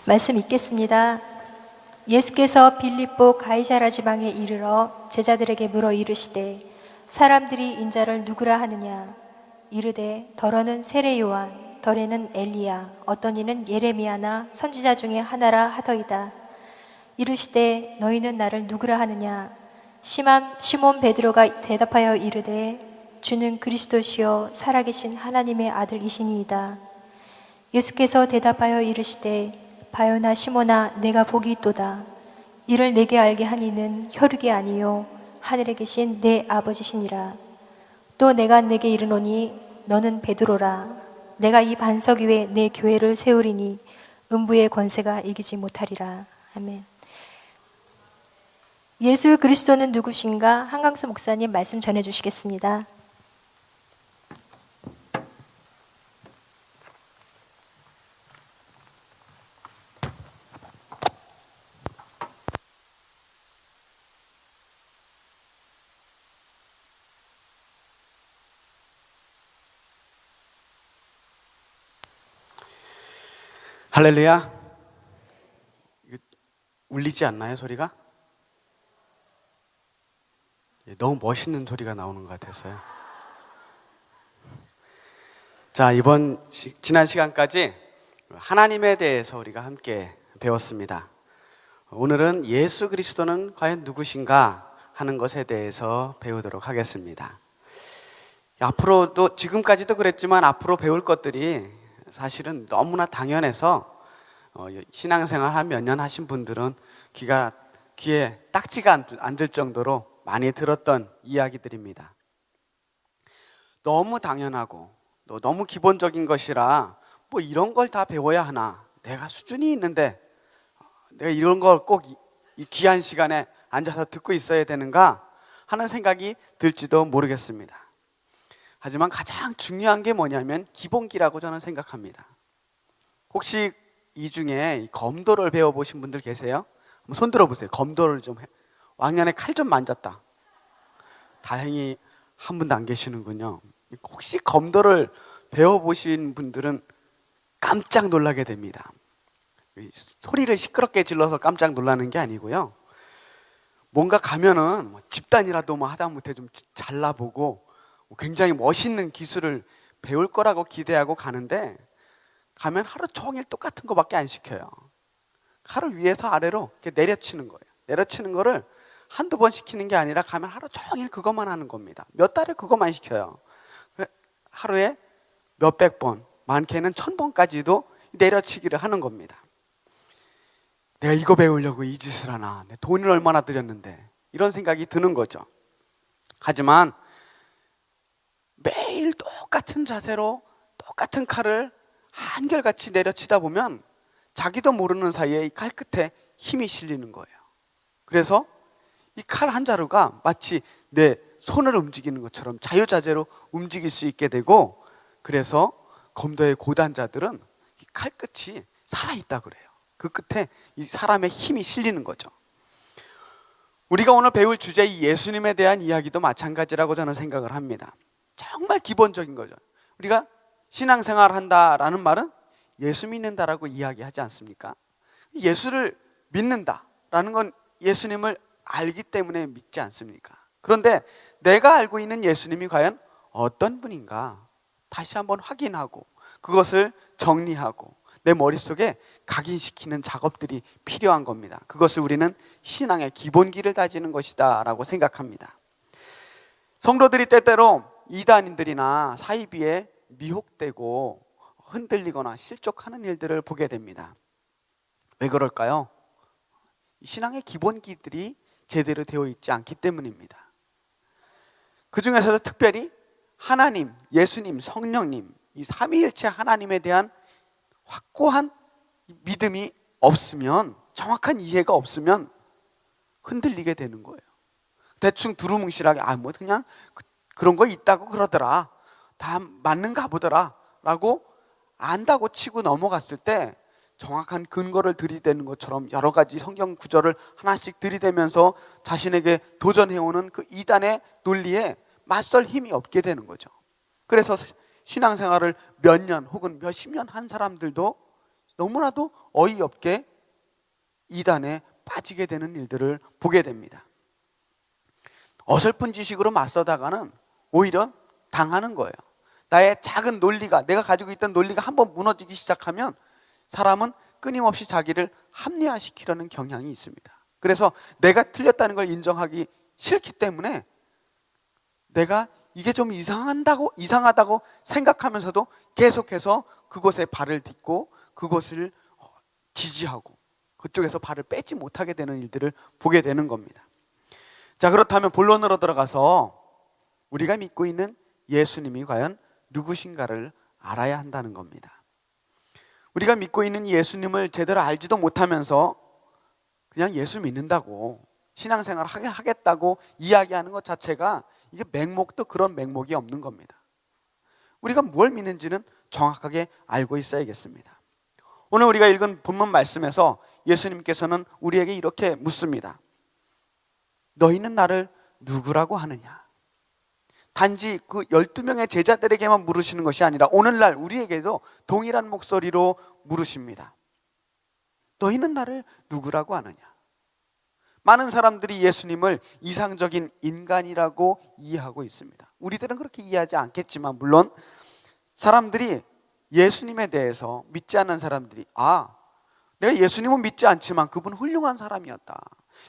말씀 읽겠습니다. 예수께서 빌립보 가이사라 지방에 이르러 제자들에게 물어 이르시되 사람들이 인자를 누구라 하느냐? 이르되 더러는 세례 요한, 덜에는 엘리야, 어떤 이는 예레미야나 선지자 중에 하나라 하더이다. 이르시되 너희는 나를 누구라 하느냐? 시몬 베드로가 대답하여 이르되 주는 그리스도시요 살아계신 하나님의 아들이시니이다. 예수께서 대답하여 이르시되 바요나 시몬아, 내가 복이 있도다. 이를 내게 알게 하니는 혈육이 아니요 하늘에 계신 내 아버지시니라. 또 내가 내게 이르노니 너는 베드로라. 내가 이 반석 위에 내 교회를 세우리니 음부의 권세가 이기지 못하리라. 아멘. 예수 그리스도는 누구신가? 한강수 목사님 말씀 전해주시겠습니다. 할렐루야. 울리지 않나요, 소리가? 너무 멋있는 소리가 나오는 것 같아서요. 자, 지난 시간까지 하나님에 대해서 우리가 함께 배웠습니다. 오늘은 예수 그리스도는 과연 누구신가 하는 것에 대해서 배우도록 하겠습니다. 앞으로도, 지금까지도 그랬지만 앞으로 배울 것들이 사실은 너무나 당연해서 신앙생활 한 몇 년 하신 분들은 귀에 딱지가 앉을 정도로 많이 들었던 이야기들입니다. 너무 당연하고 또 너무 기본적인 것이라 뭐 이런 걸 다 배워야 하나, 내가 수준이 있는데 내가 이런 걸 꼭 이 귀한 시간에 앉아서 듣고 있어야 되는가 하는 생각이 들지도 모르겠습니다. 하지만 가장 중요한 게 뭐냐면 기본기라고 저는 생각합니다. 혹시 이 중에 검도를 배워보신 분들 계세요? 한번 손 들어보세요. 검도를 좀 왕년에 칼 좀 만졌다. 다행히 한 분도 안 계시는군요. 혹시 검도를 배워보신 분들은 깜짝 놀라게 됩니다. 소리를 시끄럽게 질러서 깜짝 놀라는 게 아니고요, 뭔가 가면은 집단이라도 하다못해 좀 잘라보고 굉장히 멋있는 기술을 배울 거라고 기대하고 가는데, 가면 하루 종일 똑같은 거밖에 안 시켜요. 칼을 위에서 아래로 이렇게 내려치는 거예요. 내려치는 거를 한두 번 시키는 게 아니라 가면 하루 종일 그것만 하는 겁니다. 몇 달에 그것만 시켜요. 하루에 몇백 번, 많게는 1000번까지도 내려치기를 하는 겁니다. 내가 이거 배우려고 이 짓을 하나, 내 돈을 얼마나 들였는데, 이런 생각이 드는 거죠. 하지만 매일 똑같은 자세로 똑같은 칼을 한결같이 내려치다 보면 자기도 모르는 사이에 이 칼 끝에 힘이 실리는 거예요. 그래서 이 칼 한 자루가 마치 내 손을 움직이는 것처럼 자유자재로 움직일 수 있게 되고, 그래서 검도의 고단자들은 이 칼 끝이 살아있다 그래요. 그 끝에 이 사람의 힘이 실리는 거죠. 우리가 오늘 배울 주제, 이 예수님에 대한 이야기도 마찬가지라고 저는 생각을 합니다. 정말 기본적인 거죠. 우리가 신앙생활 한다라는 말은 예수 믿는다라고 이야기하지 않습니까? 예수를 믿는다라는 건 예수님을 알기 때문에 믿지 않습니까? 그런데 내가 알고 있는 예수님이 과연 어떤 분인가 다시 한번 확인하고 그것을 정리하고 내 머릿속에 각인시키는 작업들이 필요한 겁니다. 그것을 우리는 신앙의 기본기를 다지는 것이다 라고 생각합니다. 성도들이 때때로 이단인들이나 사이비에 미혹되고 흔들리거나 실족하는 일들을 보게 됩니다. 왜 그럴까요? 신앙의 기본기들이 제대로 되어 있지 않기 때문입니다. 그 중에서도 특별히 하나님, 예수님, 성령님, 이 삼위일체 하나님에 대한 확고한 믿음이 없으면, 정확한 이해가 없으면 흔들리게 되는 거예요. 대충 두루뭉실하게 그냥 그런 거 있다고 그러더라, 다 맞는가 보더라 라고 안다고 치고 넘어갔을 때 정확한 근거를 들이대는 것처럼 여러 가지 성경 구절을 하나씩 들이대면서 자신에게 도전해오는 그 이단의 논리에 맞설 힘이 없게 되는 거죠. 그래서 신앙생활을 몇 년 혹은 몇십 년 한 사람들도 너무나도 어이없게 이단에 빠지게 되는 일들을 보게 됩니다. 어설픈 지식으로 맞서다가는 오히려 당하는 거예요. 나의 작은 논리가, 내가 가지고 있던 논리가 한번 무너지기 시작하면 사람은 끊임없이 자기를 합리화시키려는 경향이 있습니다. 그래서 내가 틀렸다는 걸 인정하기 싫기 때문에 내가 이게 좀 이상하다고 생각하면서도 계속해서 그곳에 발을 딛고 그곳을 지지하고 그쪽에서 발을 빼지 못하게 되는 일들을 보게 되는 겁니다. 자, 그렇다면 본론으로 들어가서 우리가 믿고 있는 예수님이 과연 누구신가를 알아야 한다는 겁니다. 우리가 믿고 있는 예수님을 제대로 알지도 못하면서 그냥 예수 믿는다고, 신앙생활 하겠다고 이야기하는 것 자체가 이게 맹목도 그런 맹목이 없는 겁니다. 우리가 뭘 믿는지는 정확하게 알고 있어야겠습니다. 오늘 우리가 읽은 본문 말씀에서 예수님께서는 우리에게 이렇게 묻습니다. 너희는 나를 누구라고 하느냐? 단지 그 12명의 제자들에게만 물으시는 것이 아니라 오늘날 우리에게도 동일한 목소리로 물으십니다. 너희는 나를 누구라고 하느냐? 많은 사람들이 예수님을 이상적인 인간이라고 이해하고 있습니다. 우리들은 그렇게 이해하지 않겠지만 물론 사람들이 예수님에 대해서 믿지 않는 사람들이 내가 예수님은 믿지 않지만 그분은 훌륭한 사람이었다,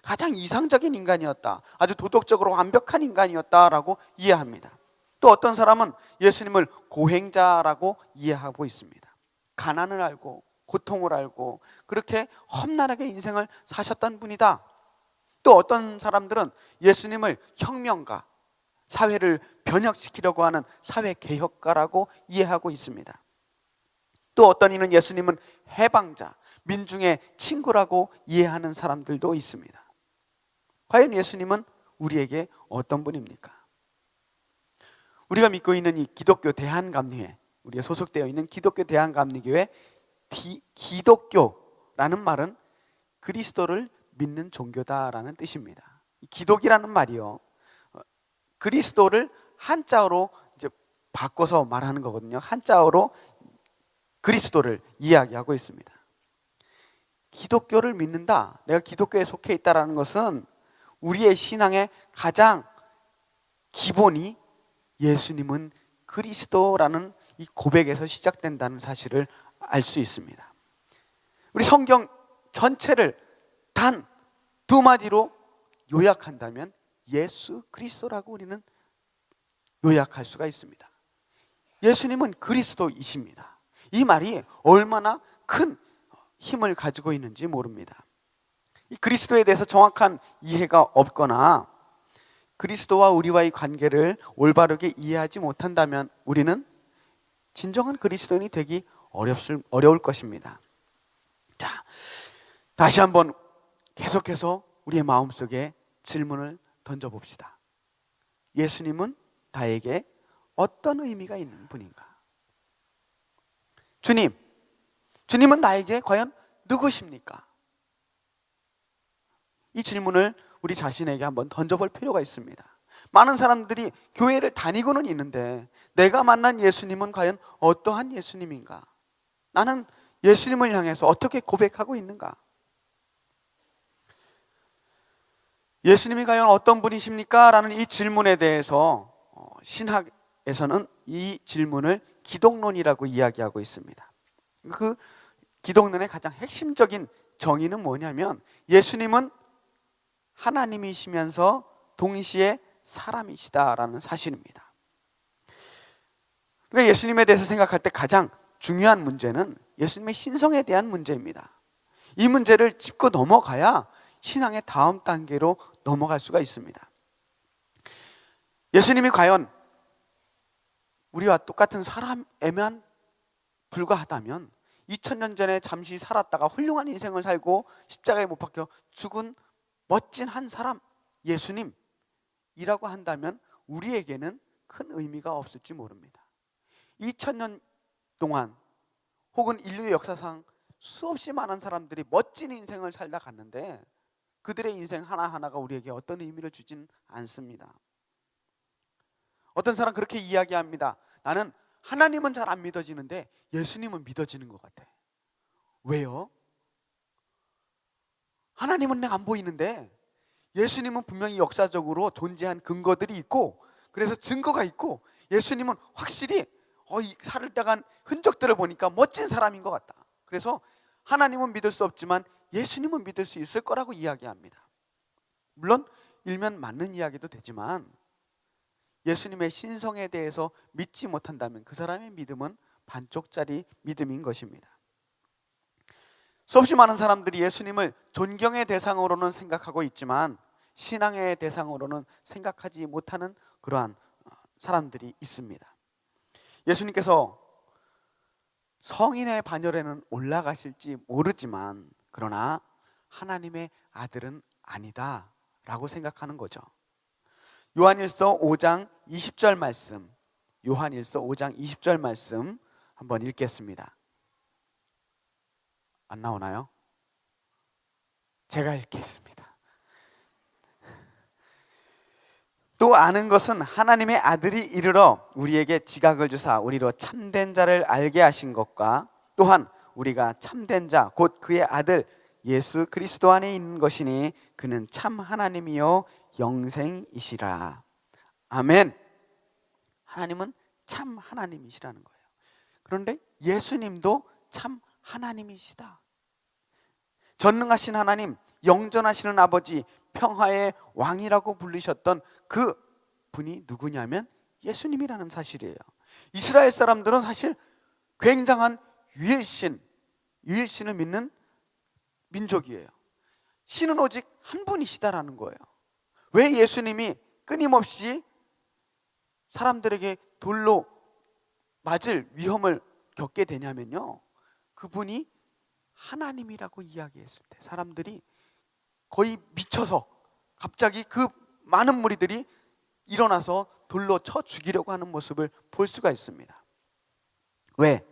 가장 이상적인 인간이었다, 아주 도덕적으로 완벽한 인간이었다라고 이해합니다. 또 어떤 사람은 예수님을 고행자라고 이해하고 있습니다. 가난을 알고 고통을 알고 그렇게 험난하게 인생을 사셨던 분이다. 또 어떤 사람들은 예수님을 혁명가, 사회를 변혁시키려고 하는 사회개혁가라고 이해하고 있습니다. 또 어떤 이는 예수님은 해방자, 민중의 친구라고 이해하는 사람들도 있습니다. 과연 예수님은 우리에게 어떤 분입니까? 우리가 믿고 있는 이 기독교 대한감리회, 우리가 소속되어 있는 기독교 대한감리교회, 기독교라는 말은 그리스도를 믿는 종교다라는 뜻입니다. 기독이라는 말이요, 그리스도를 한자어로 이제 바꿔서 말하는 거거든요. 한자어로 그리스도를 이야기하고 있습니다. 기독교를 믿는다, 내가 기독교에 속해 있다라는 것은 우리의 신앙의 가장 기본이 예수님은 그리스도라는 이 고백에서 시작된다는 사실을 알 수 있습니다. 우리 성경 전체를 단 두 마디로 요약한다면 예수 그리스도라고 우리는 요약할 수가 있습니다. 예수님은 그리스도이십니다. 이 말이 얼마나 큰 힘을 가지고 있는지 모릅니다. 이 그리스도에 대해서 정확한 이해가 없거나 그리스도와 우리와의 관계를 올바르게 이해하지 못한다면 우리는 진정한 그리스도인이 되기 어려울 것입니다. 자, 다시 한번 계속해서 우리의 마음속에 질문을 던져봅시다. 예수님은 나에게 어떤 의미가 있는 분인가? 주님은 나에게 과연 누구십니까? 이 질문을 우리 자신에게 한번 던져볼 필요가 있습니다. 많은 사람들이 교회를 다니고는 있는데 내가 만난 예수님은 과연 어떠한 예수님인가? 나는 예수님을 향해서 어떻게 고백하고 있는가? 예수님이 과연 어떤 분이십니까? 라는 이 질문에 대해서 신학에서는 이 질문을 기독론이라고 이야기하고 있습니다. 그 기독론의 가장 핵심적인 정의는 뭐냐면 예수님은 하나님이시면서 동시에 사람이시다라는 사실입니다. 그러니까 예수님에 대해서 생각할 때 가장 중요한 문제는 예수님의 신성에 대한 문제입니다. 이 문제를 짚고 넘어가야 신앙의 다음 단계로 넘어갈 수가 있습니다. 예수님이 과연 우리와 똑같은 사람에만 불과하다면 2000년 전에 잠시 살았다가 훌륭한 인생을 살고 십자가에 못 박혀 죽은 멋진 한 사람 예수님이라고 한다면 우리에게는 큰 의미가 없을지 모릅니다. 2000년 동안 혹은 인류의 역사상 수없이 많은 사람들이 멋진 인생을 살다 갔는데 그들의 인생 하나하나가 우리에게 어떤 의미를 주진 않습니다. 어떤 사람 그렇게 이야기합니다. 나는 하나님은 잘 안 믿어지는데 예수님은 믿어지는 것 같아. 왜요? 하나님은 내가 안 보이는데 예수님은 분명히 역사적으로 존재한 근거들이 있고, 그래서 증거가 있고, 예수님은 확실히 이 살다간 흔적들을 보니까 멋진 사람인 것 같다. 그래서 하나님은 믿을 수 없지만 예수님은 믿을 수 있을 거라고 이야기합니다. 물론 일면 맞는 이야기도 되지만 예수님의 신성에 대해서 믿지 못한다면 그 사람의 믿음은 반쪽짜리 믿음인 것입니다. 수없이 많은 사람들이 예수님을 존경의 대상으로는 생각하고 있지만 신앙의 대상으로는 생각하지 못하는 그러한 사람들이 있습니다. 예수님께서 성인의 반열에는 올라가실지 모르지만 그러나 하나님의 아들은 아니다 라고 생각하는 거죠. 요한일서 5장 20절 말씀, 요한일서 5장 20절 말씀 한번 읽겠습니다. 안 나오나요? 제가 읽겠습니다. 또 아는 것은 하나님의 아들이 이르러 우리에게 지각을 주사 우리로 참된 자를 알게 하신 것과 또한 우리가 참된 자 곧 그의 아들 예수 그리스도 안에 있는 것이니 그는 참 하나님이요 영생이시라. 아멘. 하나님은 참 하나님이시라는 거예요. 그런데 예수님도 참 하나님이시다. 전능하신 하나님, 영전하시는 아버지, 평화의 왕이라고 부르셨던 그 분이 누구냐면 예수님이라는 사실이에요. 이스라엘 사람들은 사실 굉장한 유일신을 믿는 민족이에요. 신은 오직 한 분이시다라는 거예요. 왜 예수님이 끊임없이 사람들에게 돌로 맞을 위험을 겪게 되냐면요, 그분이 하나님이라고 이야기했을 때 사람들이 거의 미쳐서 갑자기 그 많은 무리들이 일어나서 돌로 쳐 죽이려고 하는 모습을 볼 수가 있습니다. 왜?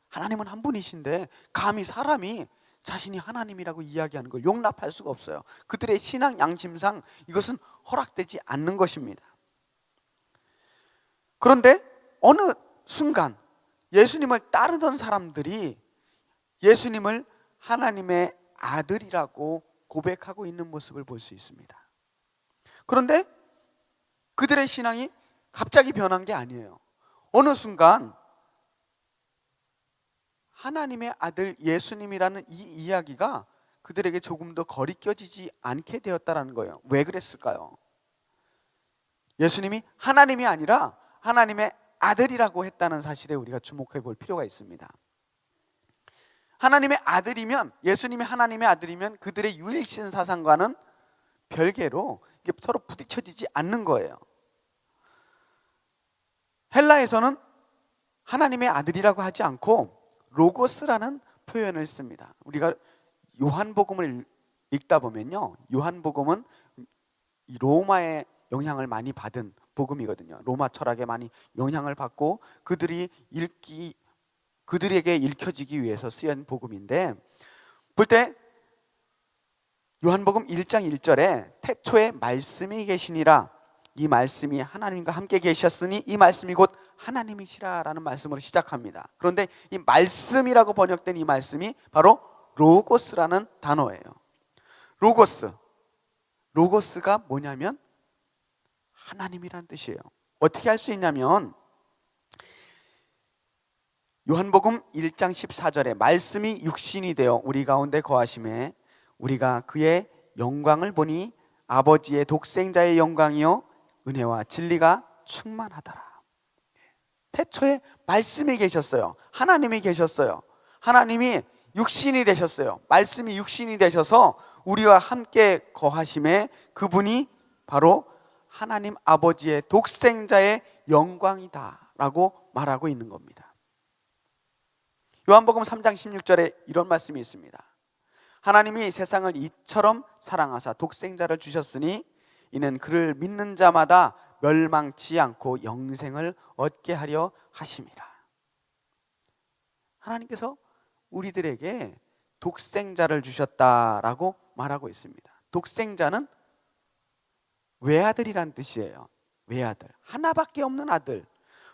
하나님은 한 분이신데 감히 사람이 자신이 하나님이라고 이야기하는 걸 용납할 수가 없어요. 그들의 신앙 양심상 이것은 허락되지 않는 것입니다. 그런데 어느 순간 예수님을 따르던 사람들이 예수님을 하나님의 아들이라고 고백하고 있는 모습을 볼 수 있습니다. 그런데 그들의 신앙이 갑자기 변한 게 아니에요. 어느 순간 하나님의 아들 예수님이라는 이 이야기가 그들에게 조금 더 거리껴지지 않게 되었다는 거예요. 왜 그랬을까요? 예수님이 하나님이 아니라 하나님의 아들이라고 했다는 사실에 우리가 주목해 볼 필요가 있습니다. 하나님의 아들이면, 예수님이 하나님의 아들이면 그들의 유일신 사상과는 별개로 이게 서로 부딪혀지지 않는 거예요. 헬라에서는 하나님의 아들이라고 하지 않고 로고스라는 표현을 씁니다. 우리가 요한복음을 읽다 보면요, 요한복음은 로마의 영향을 많이 받은 복음이거든요. 로마 철학에 많이 영향을 받고 그들에게 읽혀지기 위해서 쓰인 복음인데, 볼 때 요한복음 1장 1절에 태초에 말씀이 계시니라, 이 말씀이 하나님과 함께 계셨으니 이 말씀이 곧 하나님이시라 라는 말씀으로 시작합니다. 그런데 이 말씀이라고 번역된 이 말씀이 바로 로고스라는 단어예요. 로고스가 뭐냐면 하나님이란 뜻이에요. 어떻게 할 수 있냐면 요한복음 1장 14절에 말씀이 육신이 되어 우리 가운데 거하심에 우리가 그의 영광을 보니 아버지의 독생자의 영광이요 은혜와 진리가 충만하더라. 태초에 말씀이 계셨어요. 하나님이 계셨어요. 하나님이 육신이 되셨어요. 말씀이 육신이 되셔서 우리와 함께 거하심에 그분이 바로 하나님 아버지의 독생자의 영광이다 라고 말하고 있는 겁니다. 요한복음 3장 16절에 이런 말씀이 있습니다. 하나님이 세상을 이처럼 사랑하사 독생자를 주셨으니 이는 그를 믿는 자마다 멸망치 않고 영생을 얻게 하려 하심이라. 하나님께서 우리들에게 독생자를 주셨다라고 말하고 있습니다. 독생자는 외아들이란 뜻이에요. 외아들, 하나밖에 없는 아들.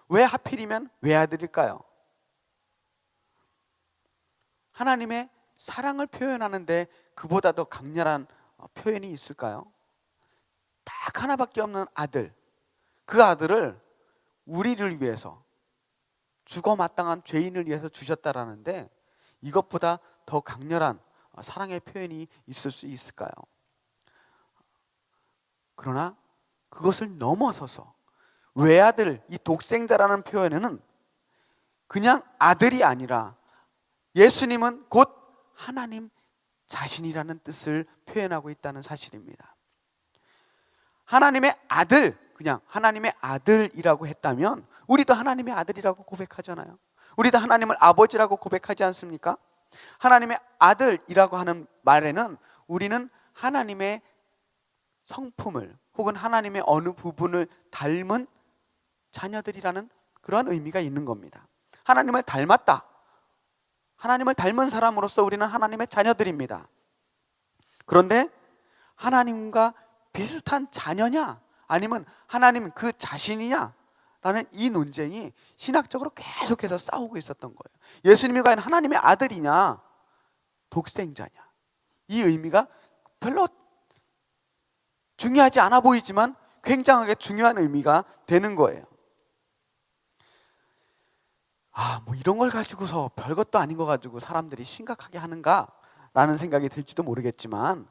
왜 하필이면 외아들일까요? 하나님의 사랑을 표현하는데 그보다 더 강렬한 표현이 있을까요? 딱 하나밖에 없는 아들, 그 아들을 우리를 위해서, 죽어 마땅한 죄인을 위해서 주셨다라는데 이것보다 더 강렬한 사랑의 표현이 있을 수 있을까요? 그러나 그것을 넘어서서 외아들, 이 독생자라는 표현에는 그냥 아들이 아니라 예수님은 곧 하나님 자신이라는 뜻을 표현하고 있다는 사실입니다. 하나님의 아들, 그냥 하나님의 아들이라고 했다면 우리도 하나님의 아들이라고 고백하잖아요. 우리도 하나님을 아버지라고 고백하지 않습니까? 하나님의 아들이라고 하는 말에는 우리는 하나님의 성품을 혹은 하나님의 어느 부분을 닮은 자녀들이라는 그런 의미가 있는 겁니다. 하나님을 닮았다. 하나님을 닮은 사람으로서 우리는 하나님의 자녀들입니다. 그런데 하나님과 비슷한 자녀냐 아니면 하나님 그 자신이냐 라는 이 논쟁이 신학적으로 계속해서 싸우고 있었던 거예요. 예수님이 과연 하나님의 아들이냐 독생자냐, 이 의미가 별로 중요하지 않아 보이지만 굉장하게 중요한 의미가 되는 거예요. 뭐 이런 걸 가지고서 별것도 아닌 거 가지고 사람들이 심각하게 하는가 라는 생각이 들지도 모르겠지만,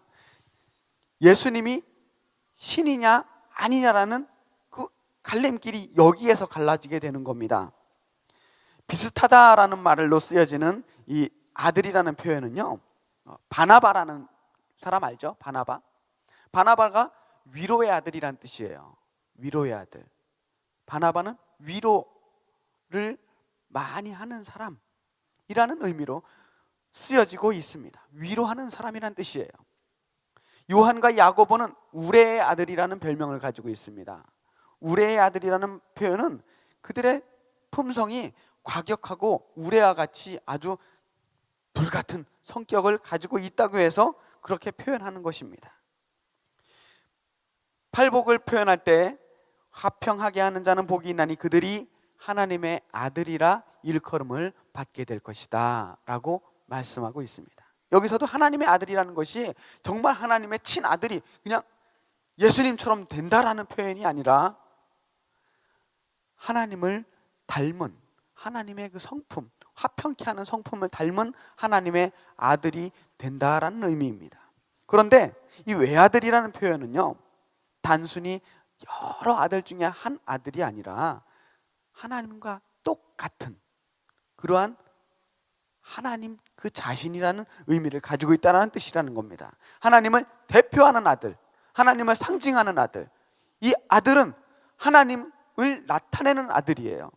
예수님이 신이냐 아니냐라는 그 갈림길이 여기에서 갈라지게 되는 겁니다. 비슷하다라는 말로 쓰여지는 이 아들이라는 표현은요, 바나바라는 사람 알죠? 바나바가 위로의 아들이란 뜻이에요. 위로의 아들. 바나바는 위로를 많이 하는 사람이라는 의미로 쓰여지고 있습니다. 위로하는 사람이란 뜻이에요. 요한과 야고보는 우레의 아들이라는 별명을 가지고 있습니다. 우레의 아들이라는 표현은 그들의 품성이 과격하고 우레와 같이 아주 불같은 성격을 가지고 있다고 해서 그렇게 표현하는 것입니다. 팔복을 표현할 때 화평하게 하는 자는 복이 있나니 그들이 하나님의 아들이라 일컬음을 받게 될 것이다 라고 말씀하고 있습니다. 여기서도 하나님의 아들이라는 것이 정말 하나님의 친아들이 그냥 예수님처럼 된다라는 표현이 아니라 하나님을 닮은 하나님의 그 성품, 화평케 하는 성품을 닮은 하나님의 아들이 된다라는 의미입니다. 그런데 이 외아들이라는 표현은요, 단순히 여러 아들 중에 한 아들이 아니라 하나님과 똑같은 그러한 하나님 그 자신이라는 의미를 가지고 있다는 뜻이라는 겁니다. 하나님을 대표하는 아들, 하나님을 상징하는 아들, 이 아들은 하나님을 나타내는 아들이에요.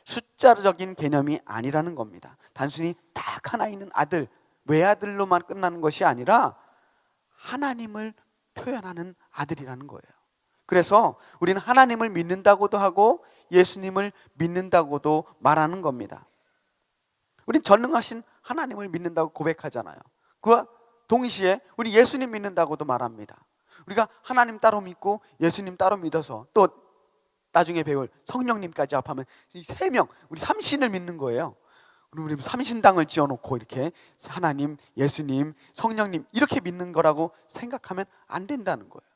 숫자적인 개념이 아니라는 겁니다. 단순히 딱 하나 있는 아들, 외아들로만 끝나는 것이 아니라 하나님을 표현하는 아들이라는 거예요. 그래서 우리는 하나님을 믿는다고도 하고 예수님을 믿는다고도 말하는 겁니다. 우린 전능하신 하나님을 믿는다고 고백하잖아요. 그와 동시에 우리 예수님 믿는다고도 말합니다. 우리가 하나님 따로 믿고 예수님 따로 믿어서 또 나중에 배울 성령님까지 합하면 이 세 명, 우리 삼신을 믿는 거예요. 우리 삼신당을 지어놓고 이렇게 하나님, 예수님, 성령님 이렇게 믿는 거라고 생각하면 안 된다는 거예요.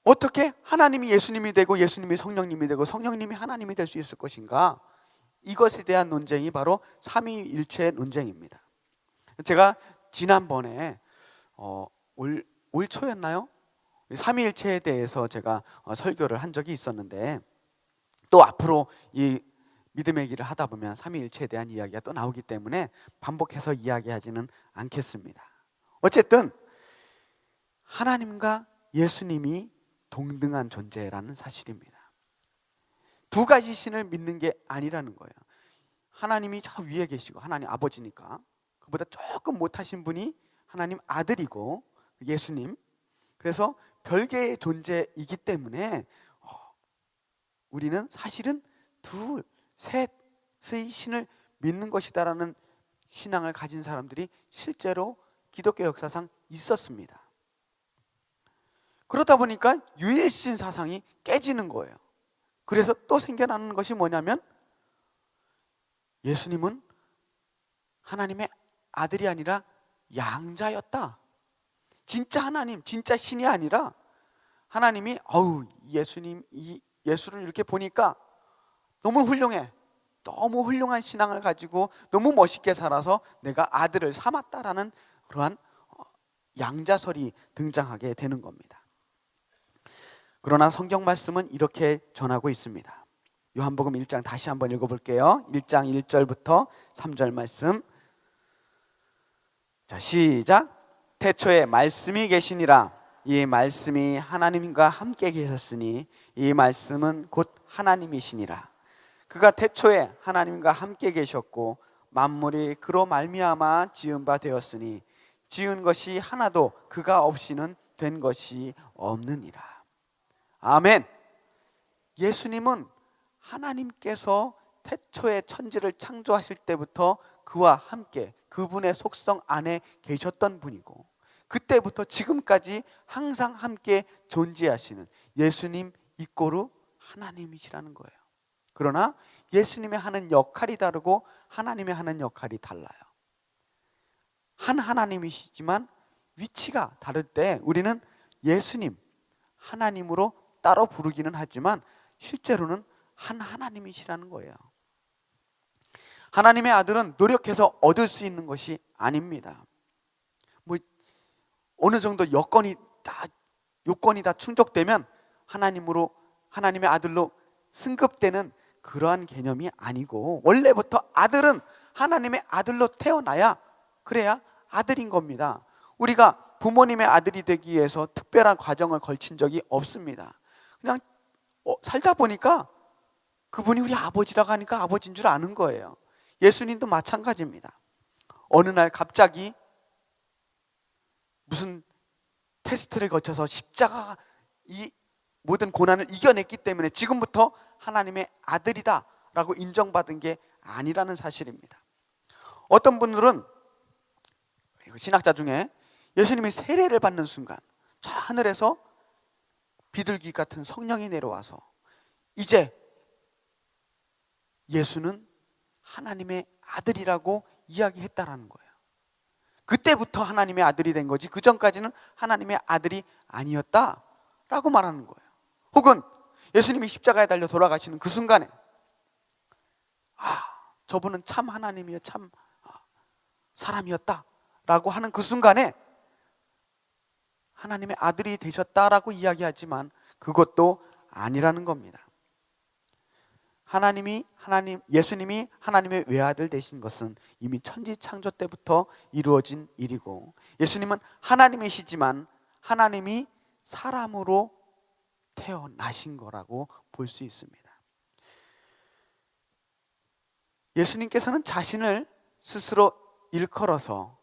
어떻게 하나님이 예수님이 되고 예수님이 성령님이 되고 성령님이 하나님이 될 수 있을 것인가? 이것에 대한 논쟁이 바로 삼위일체 논쟁입니다. 제가 지난번에 올 초였나요? 삼위일체에 대해서 제가 설교를 한 적이 있었는데, 또 앞으로 이 믿음의 길을 하다 보면 삼위일체에 대한 이야기가 또 나오기 때문에 반복해서 이야기하지는 않겠습니다. 어쨌든 하나님과 예수님이 동등한 존재라는 사실입니다. 두 가지 신을 믿는 게 아니라는 거예요. 하나님이 저 위에 계시고 하나님 아버지니까 그보다 조금 못하신 분이 하나님 아들이고 예수님, 그래서 별개의 존재이기 때문에 우리는 사실은 둘, 셋의 신을 믿는 것이다라는 신앙을 가진 사람들이 실제로 기독교 역사상 있었습니다. 그러다 보니까 유일신 사상이 깨지는 거예요. 그래서 또 생겨나는 것이 뭐냐면 예수님은 하나님의 아들이 아니라 양자였다. 진짜 하나님, 진짜 신이 아니라 하나님이 예수를 이렇게 보니까 너무 훌륭해, 너무 훌륭한 신앙을 가지고 너무 멋있게 살아서 내가 아들을 삼았다라는 그러한 양자설이 등장하게 되는 겁니다. 그러나 성경 말씀은 이렇게 전하고 있습니다. 요한복음 1장 다시 한번 읽어볼게요. 1장 1절부터 3절 말씀. 자, 시작. 태초에 말씀이 계시니라. 이 말씀이 하나님과 함께 계셨으니 이 말씀은 곧 하나님이시니라. 그가 태초에 하나님과 함께 계셨고 만물이 그로 말미암아 지은 바 되었으니 지은 것이 하나도 그가 없이는 된 것이 없느니라. 아멘. 예수님은 하나님께서 태초에 천지를 창조하실 때부터 그와 함께 그분의 속성 안에 계셨던 분이고 그때부터 지금까지 항상 함께 존재하시는 예수님 이꼬르 하나님이시라는 거예요. 그러나 예수님의 하는 역할이 다르고 하나님의 하는 역할이 달라요. 한 하나님이시지만 위치가 다를 때 우리는 예수님 하나님으로 따로 부르기는 하지만 실제로는 한 하나님이시라는 거예요. 하나님의 아들은 노력해서 얻을 수 있는 것이 아닙니다. 어느 정도 요건이 다 충족되면 하나님의 아들로 승급되는 그러한 개념이 아니고 원래부터 아들은 하나님의 아들로 태어나야 그래야 아들인 겁니다. 우리가 부모님의 아들이 되기 위해서 특별한 과정을 걸친 적이 없습니다. 그냥 살다 보니까 그분이 우리 아버지라고 하니까 아버지인 줄 아는 거예요. 예수님도 마찬가지입니다. 어느 날 갑자기 무슨 테스트를 거쳐서 십자가 이 모든 고난을 이겨냈기 때문에 지금부터 하나님의 아들이다 라고 인정받은 게 아니라는 사실입니다. 어떤 분들은 신학자 중에 예수님이 세례를 받는 순간 저 하늘에서 비둘기 같은 성령이 내려와서 이제 예수는 하나님의 아들이라고 이야기했다라는 거예요. 그때부터 하나님의 아들이 된 거지 그 전까지는 하나님의 아들이 아니었다라고 말하는 거예요. 혹은 예수님이 십자가에 달려 돌아가시는 그 순간에 저분은 참 하나님이요 참 사람이었다라고 하는 그 순간에 하나님의 아들이 되셨다라고 이야기하지만 그것도 아니라는 겁니다. 예수님이 하나님의 외아들 되신 것은 이미 천지 창조 때부터 이루어진 일이고 예수님은 하나님이시지만 하나님이 사람으로 태어나신 거라고 볼 수 있습니다. 예수님께서는 자신을 스스로 일컬어서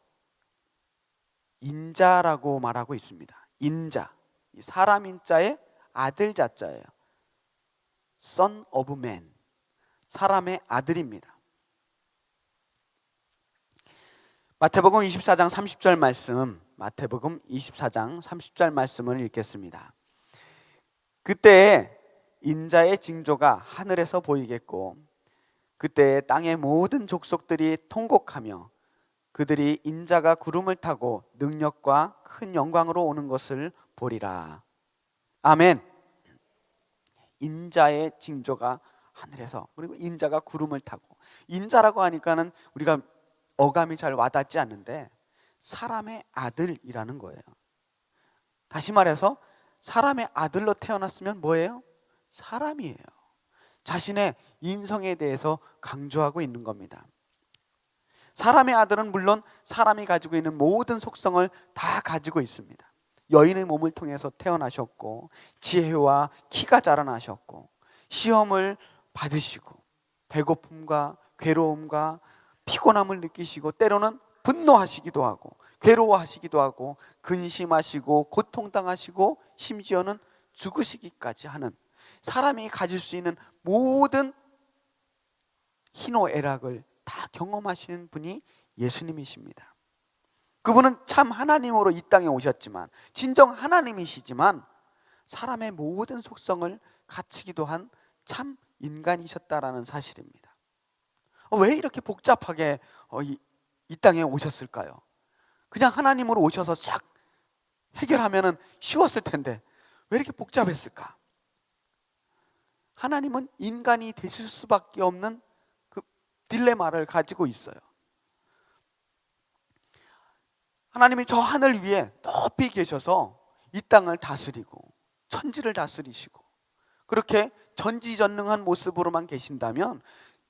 인자라고 말하고 있습니다. 인자, 사람 인자의 아들 자자예요. Son of Man, 사람의 아들입니다. 마태복음 24장 30절 말씀, 마태복음 24장 30절 말씀을 읽겠습니다. 그때 인자의 징조가 하늘에서 보이겠고 그때 땅의 모든 족속들이 통곡하며 그들이 인자가 구름을 타고 능력과 큰 영광으로 오는 것을 보리라. 아멘. 인자의 징조가 하늘에서, 그리고 인자가 구름을 타고, 인자라고 하니까는 우리가 어감이 잘 와닿지 않는데 사람의 아들이라는 거예요. 다시 말해서 사람의 아들로 태어났으면 뭐예요? 사람이에요. 자신의 인성에 대해서 강조하고 있는 겁니다. 사람의 아들은 물론 사람이 가지고 있는 모든 속성을 다 가지고 있습니다. 여인의 몸을 통해서 태어나셨고 지혜와 키가 자라나셨고 시험을 받으시고 배고픔과 괴로움과 피곤함을 느끼시고 때로는 분노하시기도 하고 괴로워하시기도 하고 근심하시고 고통당하시고 심지어는 죽으시기까지 하는 사람이 가질 수 있는 모든 희노애락을 다 경험하시는 분이 예수님이십니다. 그분은 참 하나님으로 이 땅에 오셨지만 진정 하나님이시지만 사람의 모든 속성을 갖추기도 한 참 인간이셨다라는 사실입니다. 왜 이렇게 복잡하게 이 땅에 오셨을까요? 그냥 하나님으로 오셔서 싹 해결하면 쉬웠을 텐데 왜 이렇게 복잡했을까? 하나님은 인간이 되실 수밖에 없는 그 딜레마를 가지고 있어요. 하나님이 저 하늘 위에 높이 계셔서 이 땅을 다스리고 천지를 다스리시고 그렇게 전지전능한 모습으로만 계신다면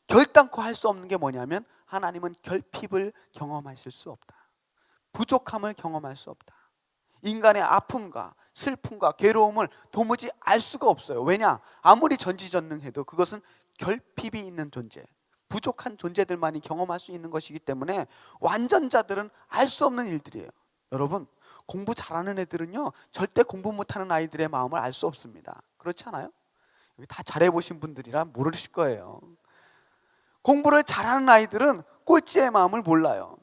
결단코 할 수 없는 게 뭐냐면 하나님은 결핍을 경험하실 수 없다. 부족함을 경험할 수 없다. 인간의 아픔과 슬픔과 괴로움을 도무지 알 수가 없어요. 왜냐? 아무리 전지전능해도 그것은 결핍이 있는 존재, 부족한 존재들만이 경험할 수 있는 것이기 때문에 완전자들은 알 수 없는 일들이에요. 여러분, 공부 잘하는 애들은요 절대 공부 못하는 아이들의 마음을 알 수 없습니다. 그렇지 않아요? 여기 다 잘해보신 분들이라 모르실 거예요. 공부를 잘하는 아이들은 꼴찌의 마음을 몰라요.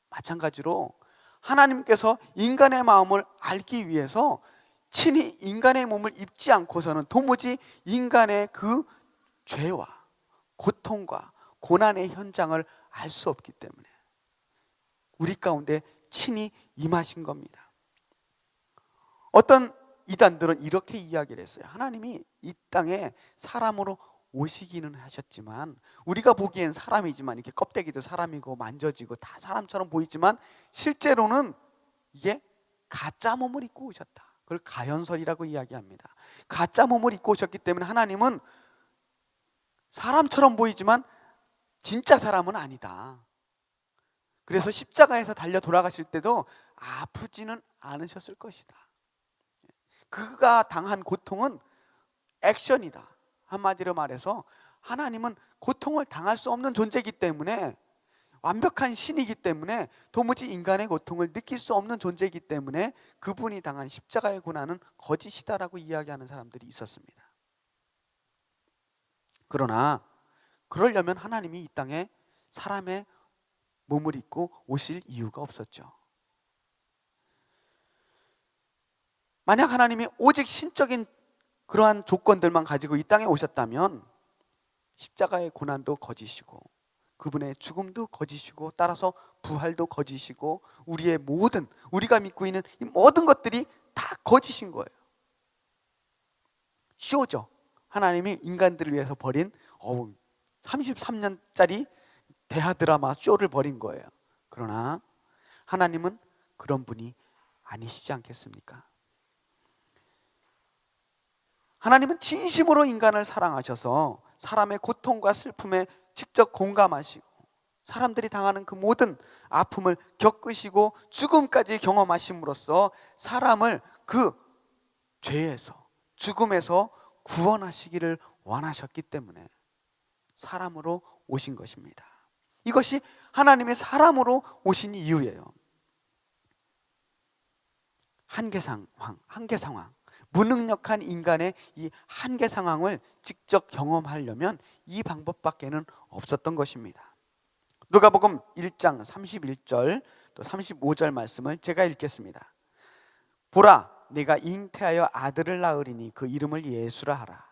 마찬가지로 하나님께서 인간의 마음을 알기 위해서 친히 인간의 몸을 입지 않고서는 도무지 인간의 그 죄와 고통과 고난의 현장을 알 수 없기 때문에 우리 가운데 친히 임하신 겁니다. 어떤 이단들은 이렇게 이야기를 했어요. 하나님이 이 땅에 사람으로 오시기는 하셨지만 우리가 보기엔 사람이지만 이렇게 껍데기도 사람이고 만져지고 다 사람처럼 보이지만 실제로는 이게 가짜 몸을 입고 오셨다. 그걸 가현설이라고 이야기합니다. 가짜 몸을 입고 오셨기 때문에 하나님은 사람처럼 보이지만 진짜 사람은 아니다. 그래서 십자가에서 달려 돌아가실 때도 아프지는 않으셨을 것이다. 그가 당한 고통은 액션이다. 한마디로 말해서 하나님은 고통을 당할 수 없는 존재이기 때문에, 완벽한 신이기 때문에, 도무지 인간의 고통을 느낄 수 없는 존재이기 때문에 그분이 당한 십자가의 고난은 거짓이다라고 이야기하는 사람들이 있었습니다. 그러나 그러려면 하나님이 이 땅에 사람의 몸을 입고 오실 이유가 없었죠. 만약 하나님이 오직 신적인 그러한 조건들만 가지고 이 땅에 오셨다면 십자가의 고난도 거짓이고 그분의 죽음도 거짓이고 따라서 부활도 거짓이고 우리의 모든, 우리가 믿고 있는 이 모든 것들이 다 거짓인 거예요. 쇼죠. 하나님이 인간들을 위해서 벌인 33년짜리 대하 드라마 쇼를 벌인 거예요. 그러나 하나님은 그런 분이 아니시지 않겠습니까? 하나님은 진심으로 인간을 사랑하셔서 사람의 고통과 슬픔에 직접 공감하시고 사람들이 당하는 그 모든 아픔을 겪으시고 죽음까지 경험하심으로써 사람을 그 죄에서, 죽음에서 구원하시기를 원하셨기 때문에 사람으로 오신 것입니다. 이것이 하나님의 사람으로 오신 이유예요. 한계 상황, 무능력한 인간의 이 한계 상황을 직접 경험하려면 이 방법밖에는 없었던 것입니다. 누가복음 1장 31절 또 35절 말씀을 제가 읽겠습니다. 보라, 네가 잉태하여 아들을 낳으리니 그 이름을 예수라 하라.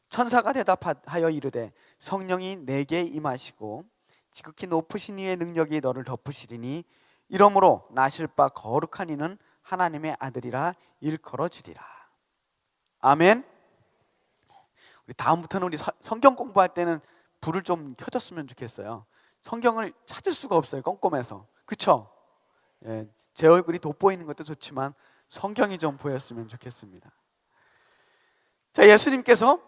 천사가 대답하여 이르되 성령이 내게 임하시고 지극히 높으신 이의 능력이 너를 덮으시리니 이러므로 나실 바 거룩한 이는 하나님의 아들이라 일컬어지리라. 아멘. 우리 다음부터는 우리 성경 공부할 때는 불을 좀 켜줬으면 좋겠어요. 성경을 찾을 수가 없어요, 꼼꼼해서. 그쵸? 예, 제 얼굴이 돋보이는 것도 좋지만 성경이 좀 보였으면 좋겠습니다. 자, 예수님께서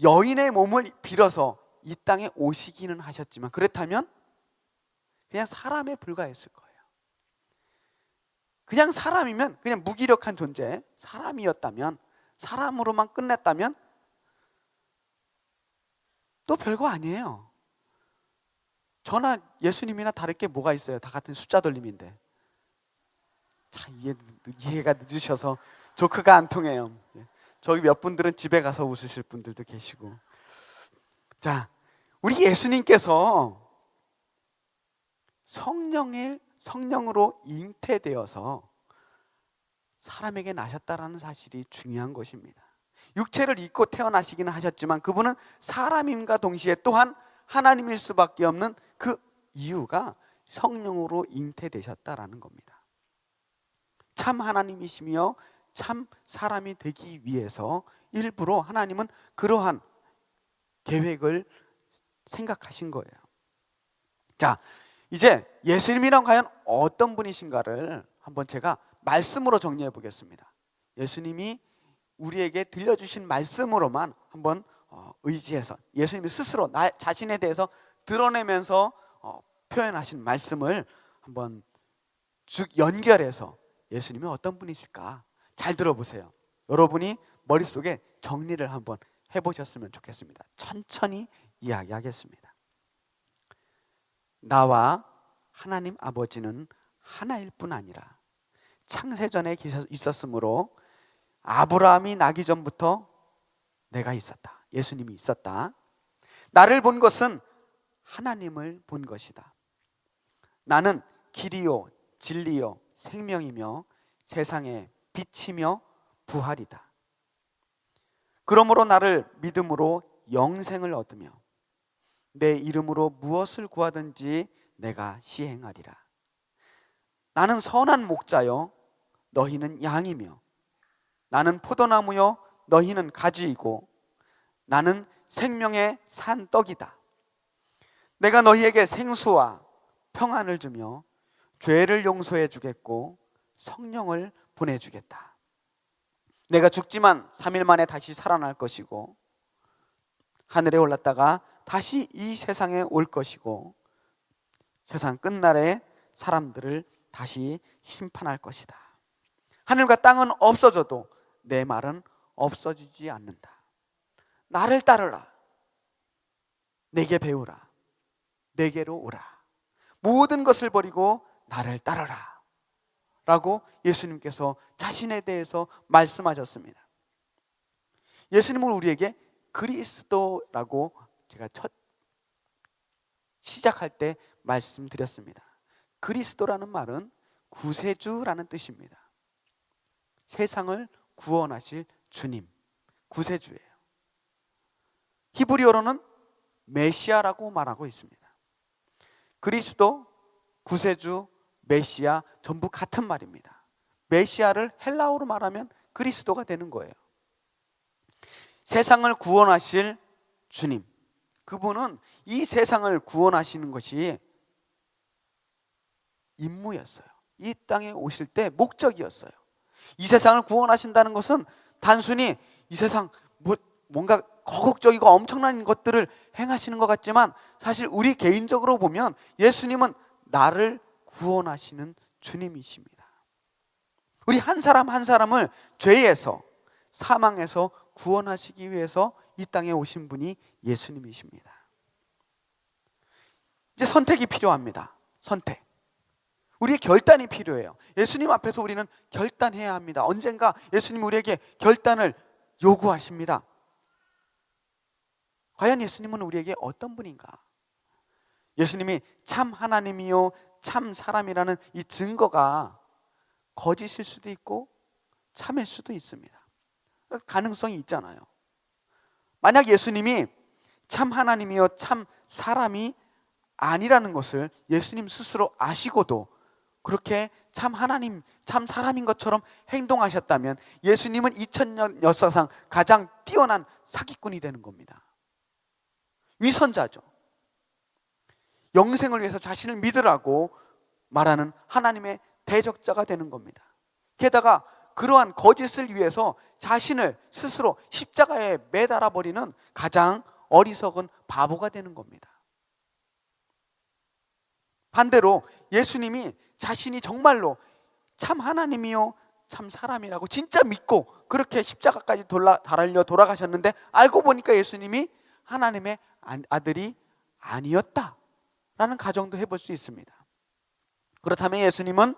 여인의 몸을 빌어서 이 땅에 오시기는 하셨지만 그렇다면 그냥 사람에 불과했을 거예요. 그냥 사람이면, 그냥 무기력한 존재, 사람이었다면, 사람으로만 끝냈다면 또 별거 아니에요. 저나 예수님이나 다를 게 뭐가 있어요? 다 같은 숫자 돌림인데. 참 이해가 늦으셔서 조크가 안 통해요. 저기 몇 분들은 집에 가서 웃으실 분들도 계시고. 자, 우리 예수님께서 성령으로 잉태되어서 사람에게 나셨다라는 사실이 중요한 것입니다. 육체를 입고 태어나시기는 하셨지만 그분은 사람임과 동시에 또한 하나님일 수밖에 없는 그 이유가 성령으로 잉태되셨다라는 겁니다. 참 하나님이시며 참 사람이 되기 위해서 일부러 하나님은 그러한 계획을 생각하신 거예요. 자, 이제 예수님이란 과연 어떤 분이신가를 한번 제가 말씀으로 정리해 보겠습니다. 예수님이 우리에게 들려주신 말씀으로만 한번 의지해서 예수님이 스스로 나 자신에 대해서 드러내면서 표현하신 말씀을 한번 쭉 연결해서 예수님이 어떤 분이실까 잘 들어보세요. 여러분이 머릿속에 정리를 한번 해보셨으면 좋겠습니다. 천천히 이야기하겠습니다. 나와 하나님 아버지는 하나일 뿐 아니라 창세전에 있었으므로 아브라함이 나기 전부터 내가 있었다. 예수님이 있었다. 나를 본 것은 하나님을 본 것이다. 나는 길이요 진리요 생명이며 세상의 빛이며 부활이다. 그러므로 나를 믿음으로 영생을 얻으며 내 이름으로 무엇을 구하든지 내가 시행하리라. 나는 선한 목자요 너희는 양이며 나는 포도나무요 너희는 가지이고 나는 생명의 산 떡이다. 내가 너희에게 생수와 평안을 주며 죄를 용서해 주겠고 성령을 보내주겠다. 내가 죽지만 3일 만에 다시 살아날 것이고 하늘에 올랐다가 다시 이 세상에 올 것이고 세상 끝날에 사람들을 다시 심판할 것이다. 하늘과 땅은 없어져도 내 말은 없어지지 않는다. 나를 따르라. 내게 배우라. 내게로 오라. 모든 것을 버리고 나를 따르라 라고 예수님께서 자신에 대해서 말씀하셨습니다. 예수님은 우리에게 그리스도라고 제가 첫 시작할 때 말씀드렸습니다. 그리스도라는 말은 구세주라는 뜻입니다. 세상을 구원하실 주님, 구세주예요. 히브리어로는 메시아라고 말하고 있습니다. 그리스도, 구세주, 메시아 전부 같은 말입니다. 메시아를 헬라어로 말하면 그리스도가 되는 거예요. 세상을 구원하실 주님, 그분은 이 세상을 구원하시는 것이 임무였어요. 이 땅에 오실 때 목적이었어요. 이 세상을 구원하신다는 것은 단순히 이 세상 뭔가 거국적이고 엄청난 것들을 행하시는 것 같지만 사실 우리 개인적으로 보면 예수님은 나를 구원하시는 주님이십니다. 우리 한 사람 한 사람을 죄에서 사망에서 구원하시기 위해서 이 땅에 오신 분이 예수님이십니다. 이제 선택이 필요합니다. 선택. 우리의 결단이 필요해요. 예수님 앞에서 우리는 결단해야 합니다. 언젠가 예수님 우리에게 결단을 요구하십니다. 과연 예수님은 우리에게 어떤 분인가? 예수님이 참 하나님이요 참 사람이라는 이 증거가 거짓일 수도 있고 참일 수도 있습니다. 가능성이 있잖아요. 만약 예수님이 참 하나님이요 참 사람이 아니라는 것을 예수님 스스로 아시고도 그렇게 참 하나님, 참 사람인 것처럼 행동하셨다면 예수님은 2000년 역사상 가장 뛰어난 사기꾼이 되는 겁니다. 위선자죠. 영생을 위해서 자신을 믿으라고 말하는 하나님의 대적자가 되는 겁니다. 게다가 그러한 거짓을 위해서 자신을 스스로 십자가에 매달아 버리는 가장 어리석은 바보가 되는 겁니다. 반대로 예수님이 자신이 정말로 참 하나님이요 참 사람이라고 진짜 믿고 그렇게 십자가까지 달려 돌아가셨는데 알고 보니까 예수님이 하나님의 아들이 아니었다라는 가정도 해볼 수 있습니다. 그렇다면 예수님은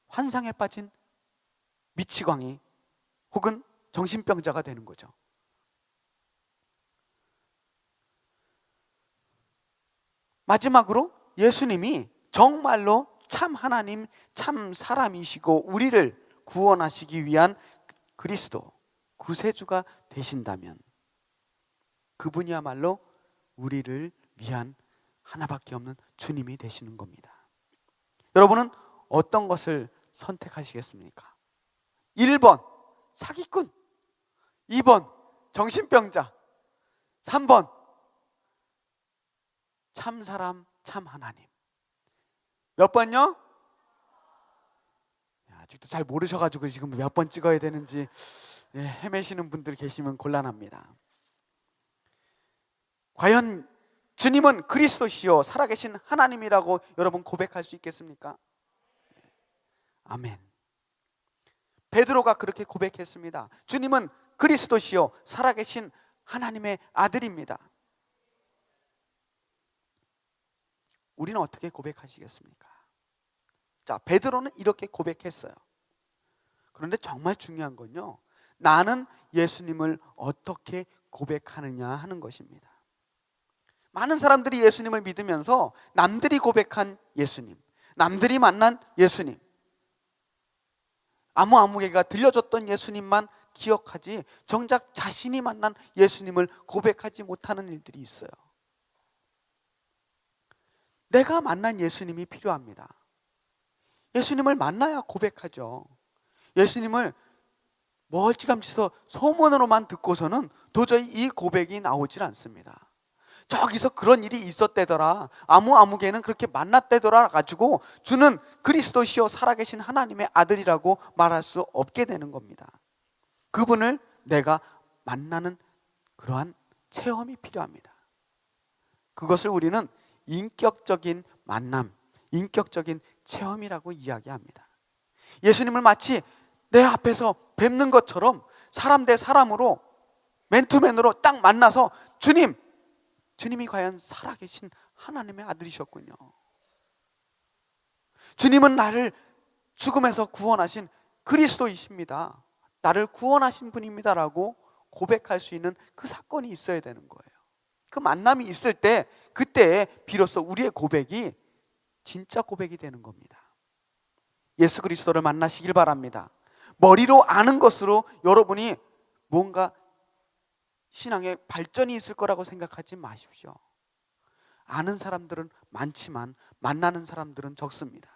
환상에 빠진 미치광이 혹은 정신병자가 되는 거죠. 마지막으로 예수님이 정말로 참 하나님, 참 사람이시고 우리를 구원하시기 위한 그리스도, 구세주가 되신다면 그분이야말로 우리를 위한 하나밖에 없는 주님이 되시는 겁니다. 여러분은 어떤 것을 선택하시겠습니까? 1번 사기꾼, 2번 정신병자, 3번 참 사람 참 하나님. 몇 번요? 아직도 잘 모르셔가지고 지금 몇 번 찍어야 되는지 헤매시는 분들 계시면 곤란합니다. 과연 주님은 그리스도시요 살아계신 하나님이라고 여러분 고백할 수 있겠습니까? 아멘. 베드로가 그렇게 고백했습니다. 주님은 그리스도시요 살아계신 하나님의 아들입니다. 우리는 어떻게 고백하시겠습니까? 자, 베드로는 이렇게 고백했어요. 그런데 정말 중요한 건요, 나는 예수님을 어떻게 고백하느냐 하는 것입니다. 많은 사람들이 예수님을 믿으면서 남들이 고백한 예수님, 남들이 만난 예수님, 아무개가 들려줬던 예수님만 기억하지 정작 자신이 만난 예수님을 고백하지 못하는 일들이 있어요. 내가 만난 예수님이 필요합니다. 예수님을 만나야 고백하죠. 예수님을 멀찌감치서 소문으로만 듣고서는 도저히 이 고백이 나오질 않습니다. 저기서 그런 일이 있었대더라, 아무개는 그렇게 만났대더라 가지고 주는 그리스도시요 살아계신 하나님의 아들이라고 말할 수 없게 되는 겁니다. 그분을 내가 만나는 그러한 체험이 필요합니다. 그것을 우리는 인격적인 만남, 인격적인 체험이라고 이야기합니다. 예수님을 마치 내 앞에서 뵙는 것처럼 사람 대 사람으로 맨투맨으로 딱 만나서 주님이 과연 살아계신 하나님의 아들이셨군요. 주님은 나를 죽음에서 구원하신 그리스도이십니다. 나를 구원하신 분입니다라고 고백할 수 있는 그 사건이 있어야 되는 거예요. 그 만남이 있을 때 그때에 비로소 우리의 고백이 진짜 고백이 되는 겁니다. 예수 그리스도를 만나시길 바랍니다. 머리로 아는 것으로 여러분이 뭔가 신앙에 발전이 있을 거라고 생각하지 마십시오. 아는 사람들은 많지만 만나는 사람들은 적습니다.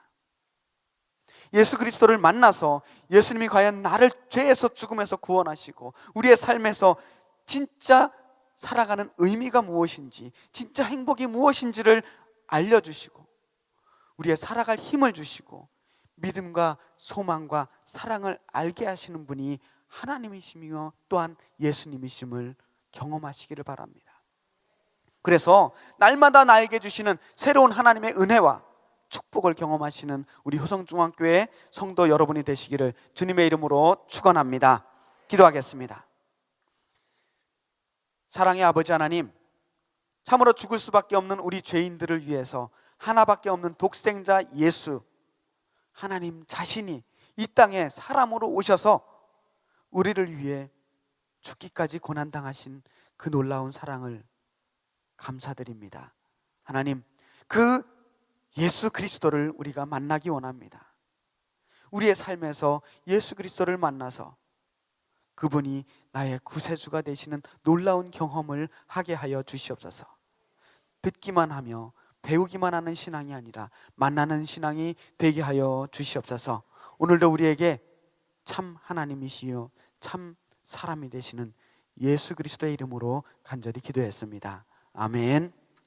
예수 그리스도를 만나서 예수님이 과연 나를 죄에서 죽음에서 구원하시고 우리의 삶에서 진짜 살아가는 의미가 무엇인지, 진짜 행복이 무엇인지를 알려주시고 우리의 살아갈 힘을 주시고 믿음과 소망과 사랑을 알게 하시는 분이 하나님이시며 또한 예수님이심을 경험하시기를 바랍니다. 그래서 날마다 나에게 주시는 새로운 하나님의 은혜와 축복을 경험하시는 우리 효성중앙교회 성도 여러분이 되시기를 주님의 이름으로 축원합니다. 기도하겠습니다. 사랑의 아버지 하나님, 참으로 죽을 수밖에 없는 우리 죄인들을 위해서 하나밖에 없는 독생자 예수 하나님 자신이 이 땅에 사람으로 오셔서 우리를 위해 죽기까지 고난당하신 그 놀라운 사랑을 감사드립니다. 하나님, 그 예수 그리스도를 우리가 만나기 원합니다. 우리의 삶에서 예수 그리스도를 만나서 그분이 나의 구세주가 되시는 놀라운 경험을 하게 하여 주시옵소서. 듣기만 하며 배우기만 하는 신앙이 아니라 만나는 신앙이 되게 하여 주시옵소서. 오늘도 우리에게 참 하나님이시요 참 사람이 되시는 예수 그리스도의 이름으로 간절히 기도했습니다. 아멘.